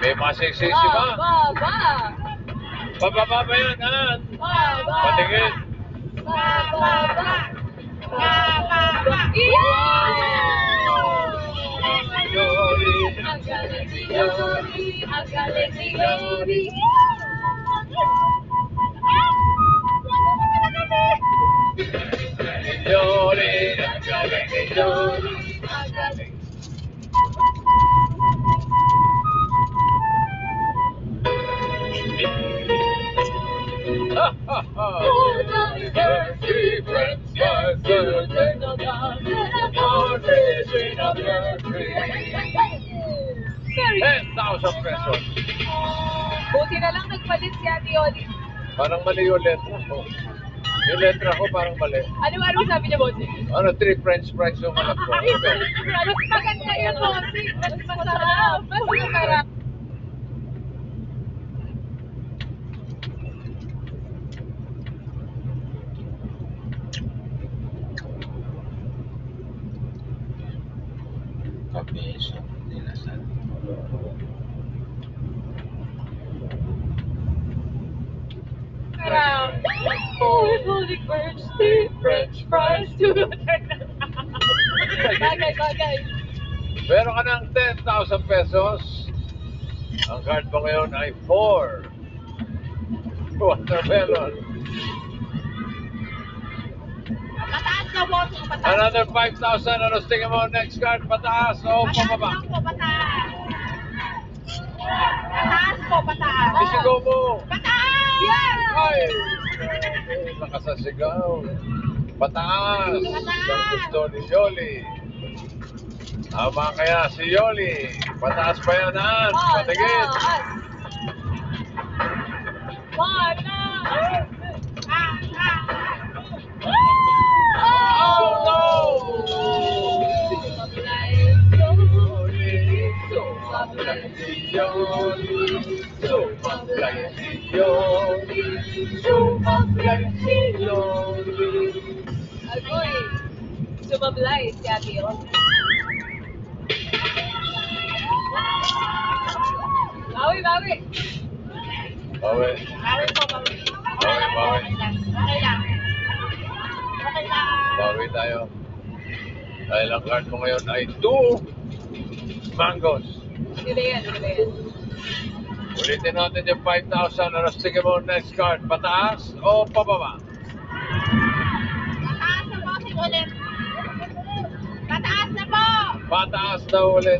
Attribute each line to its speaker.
Speaker 1: May masiksisi ba?
Speaker 2: Baba.
Speaker 1: Pababa ba yan, Han?
Speaker 2: Baba.
Speaker 1: Patingin.
Speaker 2: Baba. Baba.
Speaker 1: Yoli.
Speaker 2: Ang galing ni Yoli. Ang galing ni Yoli.
Speaker 1: Yoli. Ang galing ni Yoli.
Speaker 2: Ang galing.
Speaker 1: Ha ha ha! Thirsty French fries, your fish in a tree.
Speaker 2: Very
Speaker 1: 10,000 pesos.
Speaker 2: Buti na lang nagpalit si Ate Yoli.
Speaker 1: Parang mali yung letra ko. Yung letra ko parang mali.
Speaker 2: Ano sabi niya, Bossy?
Speaker 1: Ano, 3 French fries yung anak ko.
Speaker 2: Mas maganda yun, Bossy. Mas masarap. Mas masarap.
Speaker 1: Kapiso, dinasan.
Speaker 2: Sarap. Oh, holy thirsty French fries to Bagay.
Speaker 1: Meron ka ng 10,000 pesos. Ang card mo ngayon ay 4. Watermelon.
Speaker 2: Pataas na, Bossy. Pataas.
Speaker 1: Another 5,000. Ano tingin mo next card? Pataas o pababa?
Speaker 2: Pataas po, pataas. Pataas po, pataas.
Speaker 1: Isigaw mo.
Speaker 2: Pataas! Yes!
Speaker 1: Ay! Lakas ang sigaw. Pataas.
Speaker 2: Pataas.
Speaker 1: Ang gusto ni Yoli. Tama kaya si Yoli. Pataas pa yan, Han. Patingin.
Speaker 2: Pataas!
Speaker 1: Oh, no! Sumablay si Yoli. Sumablay si Yoli. Sumablay si Yoli.
Speaker 2: Agoy! Sumablay si Ate Yoli. Bawi!
Speaker 1: Bawi.
Speaker 2: Bawi po, bawi.
Speaker 1: Bawi.
Speaker 2: Okay lang.
Speaker 1: Bawi tayo. Dahil ang card mo ngayon ay 2 mangoes.
Speaker 2: Yun na yan.
Speaker 1: Ulitin natin yung 5,000. Ano tingin mo next card? Pataas o pababa?
Speaker 2: Pataas na po, ulit. Pataas na po!
Speaker 1: Pataas daw ulit.